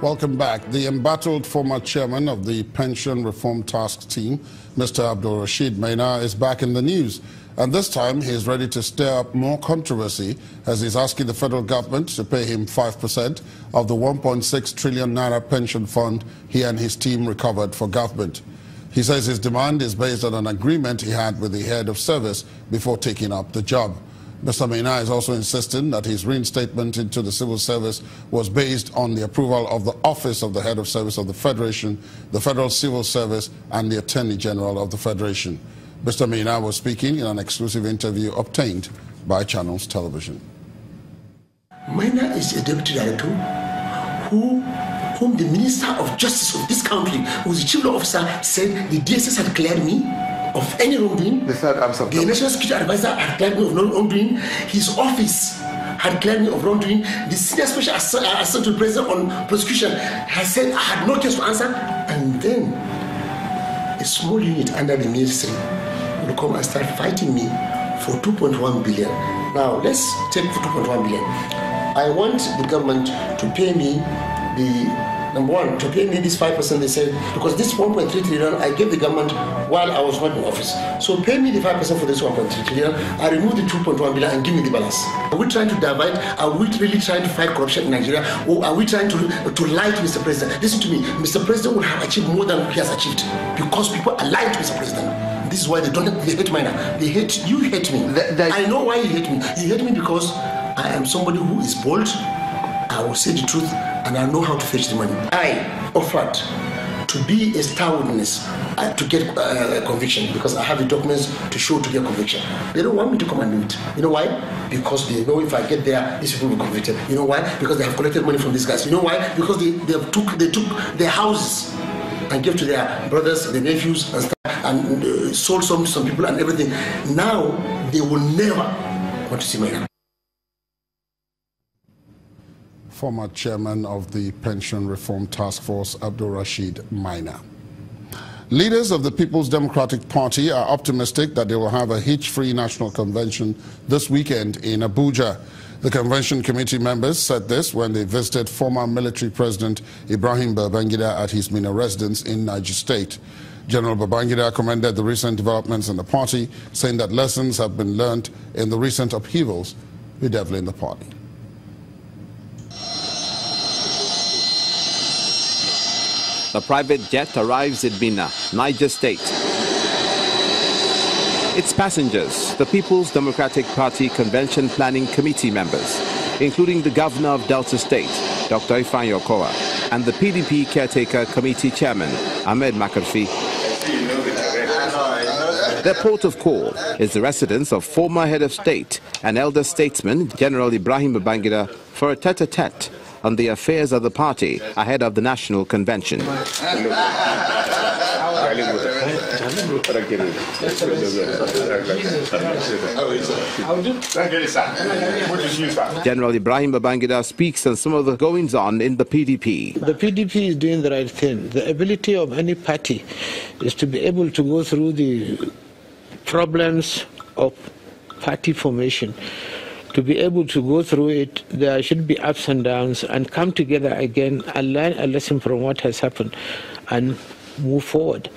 Welcome back. The embattled former chairman of the Pension Reform Task Team, Mr. Abdul Rashid Maina, is back in the news. And this time, he is ready to stir up more controversy as he's asking the federal government to pay him 5% of the 1.6 trillion naira pension fund he and his team recovered for government. He says his demand is based on an agreement he had with the head of service before taking up the job. Mr. Maina is also insisting that his reinstatement into the civil service was based on the approval of the Office of the Head of Service of the Federation, the Federal Civil Service, and the Attorney General of the Federation. Mr. Maina was speaking in an exclusive interview obtained by Channels Television. Maina is a deputy director whom the Minister of Justice of this country, who is the chief law officer, said the DSS had cleared me of any wrongdoing. The National Security Advisor had cleared me of wrongdoing. His office had cleared me of wrongdoing. The Senior Special Assistant to the President on Prosecution has said I had no case to answer. And then a small unit under the ministry will come and start fighting me for 2.1 billion. Now, let's take for 2.1 billion. I want the government to pay me number one, to pay me this 5% they said, because this 1.3 trillion I gave the government while I was not in office. So pay me the 5% for this 1.3 trillion, I remove the 2.1 billion and give me the balance. Are we trying to divide? Are we really trying to fight corruption in Nigeria? Or are we trying to lie to Mr. President? Listen to me, Mr. President will have achieved more than he has achieved because people are lying to Mr. President. This is why they hate Maina. They hate, you hate me. I know why you hate me. You hate me because I am somebody who is bold. I will say the truth and I know how to fetch the money. I offered to be a star witness to get conviction because I have the documents to show to get conviction. They don't want me to come and do it. You know why? Because they know if I get there, these people will be convicted. You know why? Because they have collected money from these guys. You know why? Because they took their houses and gave to their brothers, their nephews, and stuff, and sold some to some people and everything. Now they will never want to see Maina. Former chairman of the Pension Reform Task Force, Abdul Rashid Maina. Leaders of the People's Democratic Party are optimistic that they will have a hitch-free national convention this weekend in Abuja. The convention committee members said this when they visited former military president Ibrahim Babangida at his Maina residence in Niger State. General Babangida commended the recent developments in the party, saying that lessons have been learned in the recent upheavals bedeviling the party. The private jet arrives in Maina, Niger State. Its passengers, the People's Democratic Party Convention Planning Committee members, including the Governor of Delta State, Dr. Ifeanyi Okowa, and the PDP Caretaker Committee Chairman, Ahmed Makarfi. Their port of call is the residence of former head of state and elder statesman, General Ibrahim Babangida, for a tete-a-tete on the affairs of the party ahead of the National Convention. General Ibrahim Babangida speaks on some of the goings-on in the PDP. The PDP is doing the right thing. The ability of any party is to be able to go through the problems of party formation. To be able to go through it, there should be ups and downs and come together again and learn a lesson from what has happened and move forward.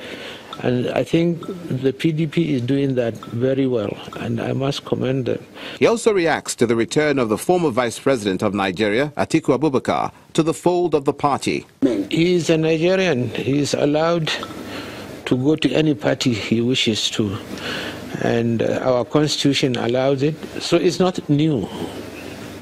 And I think the PDP is doing that very well, and I must commend them. He also reacts to the return of the former Vice President of Nigeria, Atiku Abubakar, to the fold of the party. He is a Nigerian. He is allowed to go to any party he wishes to. And our constitution allows it, so it's not new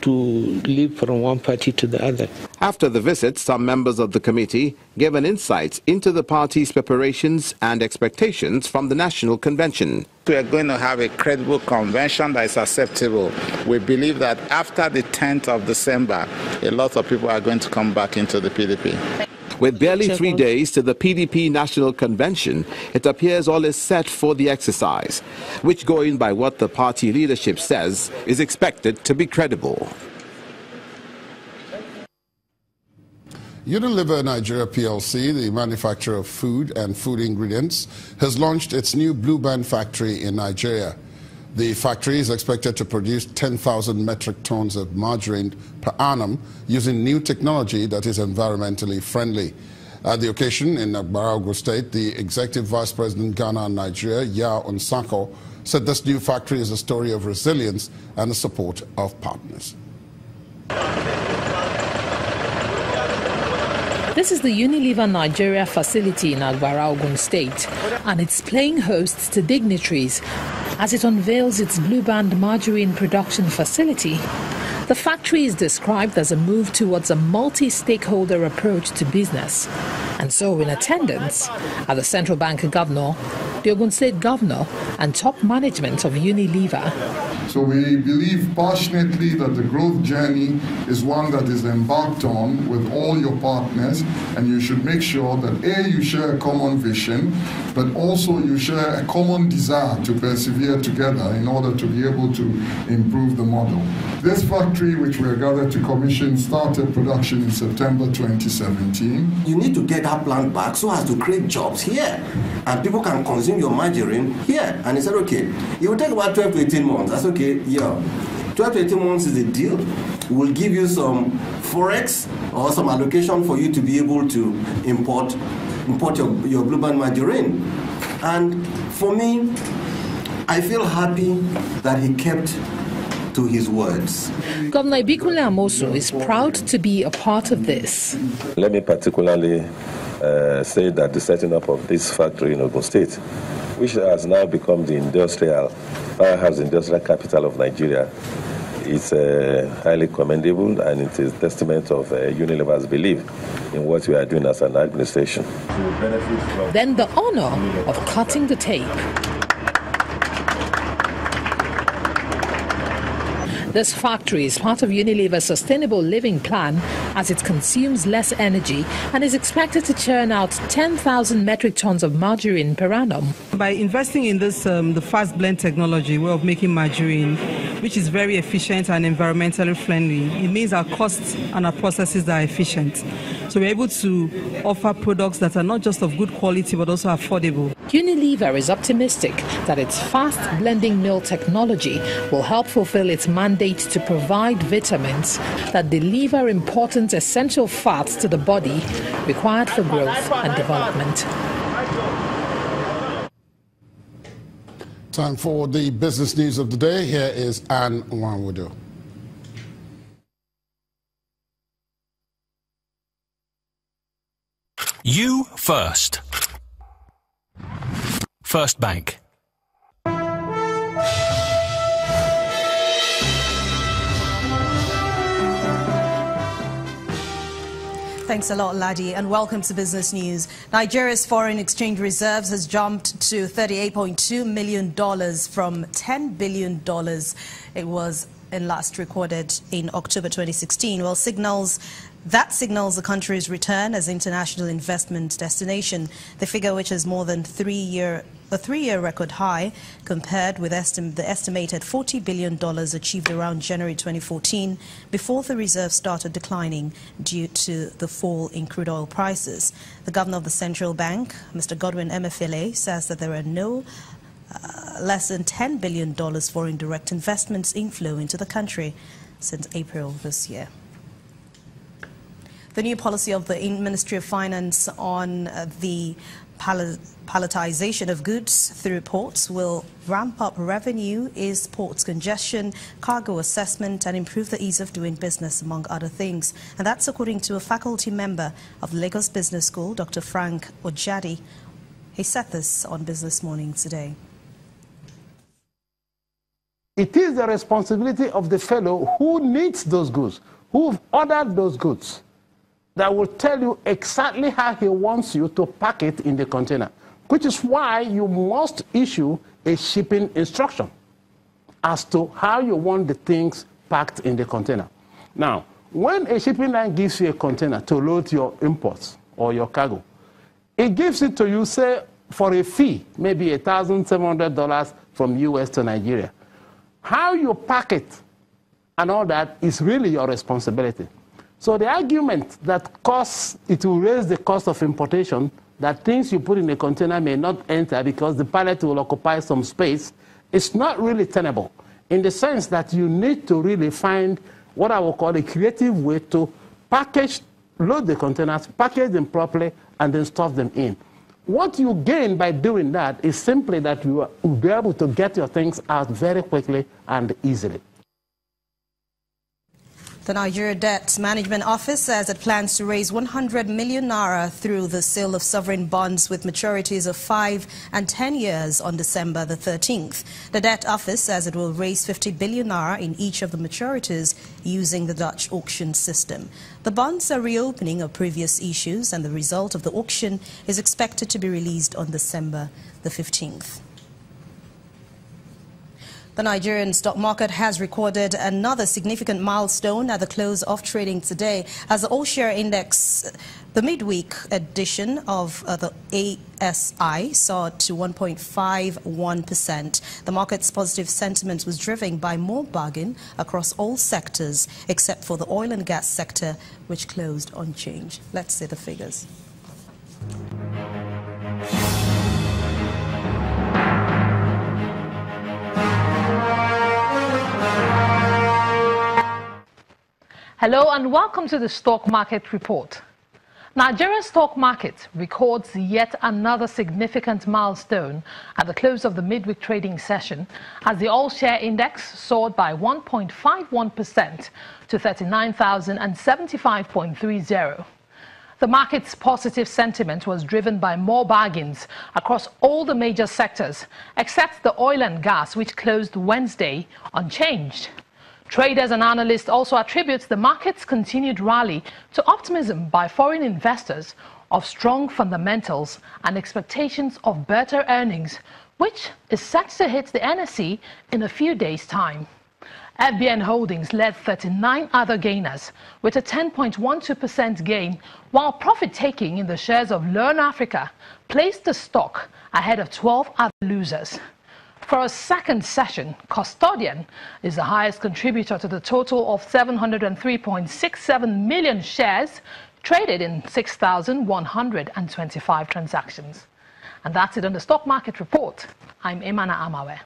to leap from one party to the other. After the visit, some members of the committee gave an insight into the party's preparations and expectations from the National Convention. We are going to have a credible convention that is acceptable. We believe that after the 10th of December, a lot of people are going to come back into the PDP. With barely 3 days to the PDP National Convention, it appears all is set for the exercise, which, going by what the party leadership says, is expected to be credible. Unilever Nigeria PLC, the manufacturer of food and food ingredients, has launched its new Blue Band factory in Nigeria. The factory is expected to produce 10,000 metric tons of margarine per annum using new technology that is environmentally friendly. At the occasion in Agbara State, the Executive Vice President Ghana and Nigeria, Ya Onsako, said this new factory is a story of resilience and the support of partners. This is the Unilever Nigeria facility in Agbara, Ogun State, and it's playing host to dignitaries as it unveils its Blue Band margarine production facility. The factory is described as a move towards a multi-stakeholder approach to business. And so in attendance are the Central Bank Governor, the Ogun State Governor, and top management of Unilever. So we believe passionately that the growth journey is one that is embarked on with all your partners, and you should make sure that A, you share a common vision, but also you share a common desire to persevere together in order to be able to improve the model. This factory, which we are gathered to commission, started production in September 2017. You need to get that plant back so as to create jobs here, and people can consume your margarine here. And he said, okay, it will take about 12 to 18 months. That's okay, yeah. 12 to 18 months is the deal. We'll give you some forex or some allocation for you to be able to import your Blue Band margarine. And for me, I feel happy that he kept to his words. Governor Ibikunle Amosu is proud to be a part of this. Let me particularly say that the setting up of this factory in Ogun State, which has now become the industrial capital of Nigeria, is highly commendable, and it is a testament of Unilever's belief in what we are doing as an administration. Then the honor of cutting the tape. This factory is part of Unilever's sustainable living plan as it consumes less energy and is expected to churn out 10,000 metric tons of margarine per annum. By investing in this, the fast blend technology way of making margarine, which is very efficient and environmentally friendly, it means our costs and our processes are efficient. So we're able to offer products that are not just of good quality but also affordable. Unilever is optimistic that its fast blending mill technology will help fulfill its mandate to provide vitamins that deliver important essential fats to the body required for growth and development. Time for the business news of the day. Here is Anne Nwanwudu. You first. First Bank. Thanks a lot, Ladi, and welcome to Business News. Nigeria's foreign exchange reserves has jumped to $38.2 million from $10 billion it was last recorded in October 2016. Well, that signals the country's return as international investment destination. The figure, which is more than a three-year record high, compared with the estimated $40 billion achieved around January 2014, before the reserve started declining due to the fall in crude oil prices. The governor of the central bank, Mr. Godwin Emefiele, says that there are no less than $10 billion foreign direct investments inflow into the country since April this year. The new policy of the Ministry of Finance on the palletization of goods through ports will ramp up revenue, ease ports congestion, cargo assessment, and improve the ease of doing business, among other things. And that's according to a faculty member of the Lagos Business School, Dr. Frank Ojadi. He said this on Business Morning today. It is the responsibility of the fellow who needs those goods, who've ordered those goods, that will tell you exactly how he wants you to pack it in the container, which is why you must issue a shipping instruction as to how you want the things packed in the container. Now, when a shipping line gives you a container to load your imports or your cargo, it gives it to you, say, for a fee, maybe $1,700 from US to Nigeria. How you pack it and all that is really your responsibility. So the argument that it will raise the cost of importation, that things you put in a container may not enter because the pallet will occupy some space, It's not really tenable in the sense that you need to really find what I will call a creative way to package, load the containers, package them properly, and then stuff them in. What you gain by doing that is simply that you will be able to get your things out very quickly and easily. The Nigeria Debt Management Office says it plans to raise 100 million naira through the sale of sovereign bonds with maturities of 5 and 10 years on December the 13th. The Debt Office says it will raise 50 billion naira in each of the maturities using the Dutch auction system. The bonds are reopening of previous issues, and the result of the auction is expected to be released on December the 15th. The Nigerian stock market has recorded another significant milestone at the close of trading today as the all-share index, the midweek edition of the ASI, soared to 1.51%. The market's positive sentiment was driven by more bargain across all sectors except for the oil and gas sector, which closed unchanged. Let's see the figures. Hello and welcome to the Stock Market Report. Nigeria's stock market records yet another significant milestone at the close of the midweek trading session as the all-share index soared by 1.51% to 39,075.30. The market's positive sentiment was driven by more bargains across all the major sectors except the oil and gas, which closed Wednesday unchanged. Traders and analysts also attribute the market's continued rally to optimism by foreign investors of strong fundamentals and expectations of better earnings, which is set to hit the NSE in a few days' time. FBN Holdings led 39 other gainers with a 10.12% gain, while profit-taking in the shares of Learn Africa placed the stock ahead of 12 other losers. For a second session, Custodian is the highest contributor to the total of 703.67 million shares traded in 6,125 transactions. And that's it on the Stock Market Report. I'm Maina Amawe.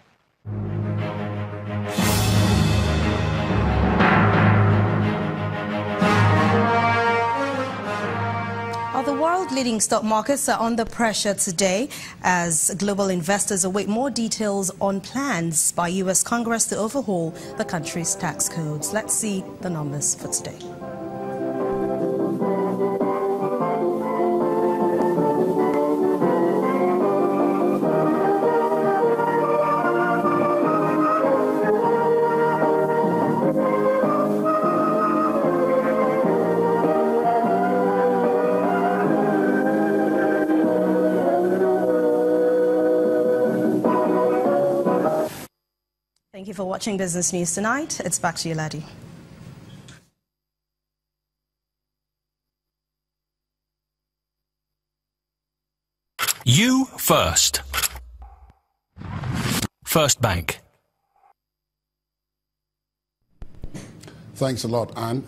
The world-leading stock markets are under pressure today as global investors await more details on plans by U.S. Congress to overhaul the country's tax codes. Let's see the numbers for today. Thank you for watching Business News Tonight. It's back to you, Ladi. You first. First Bank. Thanks a lot, Anne.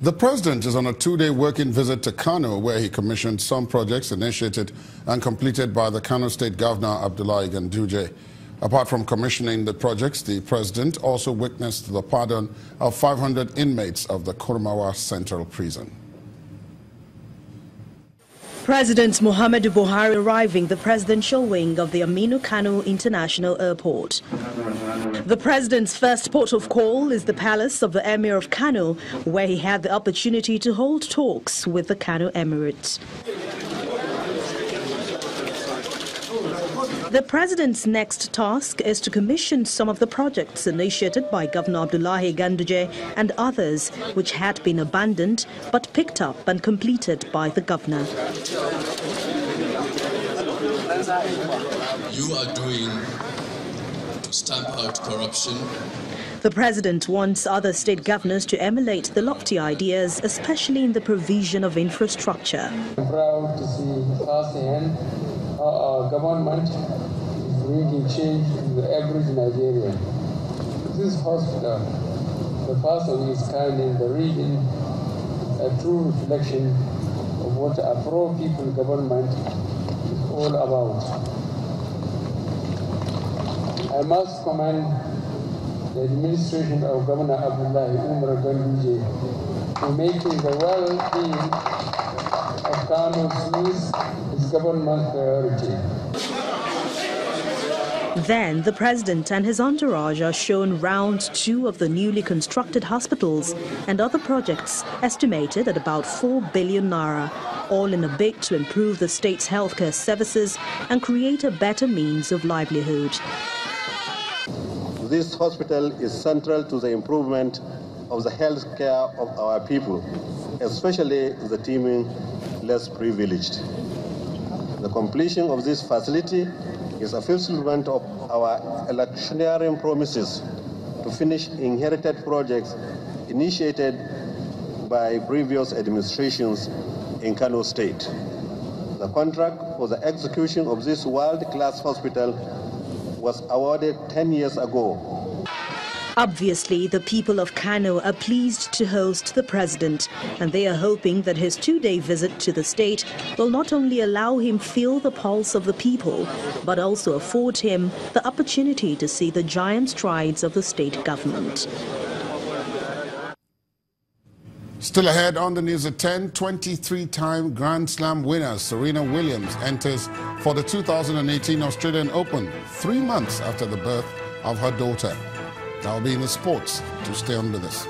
The president is on a two-day working visit to Kano, where he commissioned some projects initiated and completed by the Kano State Governor, Abdullahi Ganduje. Apart from commissioning the projects, the president also witnessed the pardon of 500 inmates of the Kurmawa Central Prison. President Muhammadu Buhari arriving the presidential wing of the Aminu Kano International Airport. The president's first port of call is the palace of the Emir of Kano, where he had the opportunity to hold talks with the Kano Emirate. The president's next task is to commission some of the projects initiated by Governor Abdullahi Ganduje and others which had been abandoned but picked up and completed by the governor. You are doing to stamp out corruption. The president wants other state governors to emulate the lofty ideas, especially in the provision of infrastructure. I'm proud to see firsthand how our government is bringing change to the average Nigerian. This hospital, the first of its kind in the region, a true reflection of what a pro-people government is all about. I must commend the administration of Governor Abdullahi Umar Ganduje for making the well-being of Kano his government priority. Then the president and his entourage are shown round 2 of the newly constructed hospitals and other projects estimated at about 4 billion naira, all in a bid to improve the state's healthcare services and create a better means of livelihood. This hospital is central to the improvement of the health care of our people, especially the teeming less privileged. The completion of this facility is a fulfillment of our electioneering promises to finish inherited projects initiated by previous administrations in Kano State. The contract for the execution of this world-class hospital was awarded 10 years ago. Obviously, the people of Kano are pleased to host the president, and they are hoping that his 2-day visit to the state will not only allow him feel the pulse of the people, but also afford him the opportunity to see the giant strides of the state government. Still ahead on the news at 10, 23-time Grand Slam winner Serena Williams enters for the 2018 Australian Open 3 months after the birth of her daughter. That will be in the sports. To stay on with us.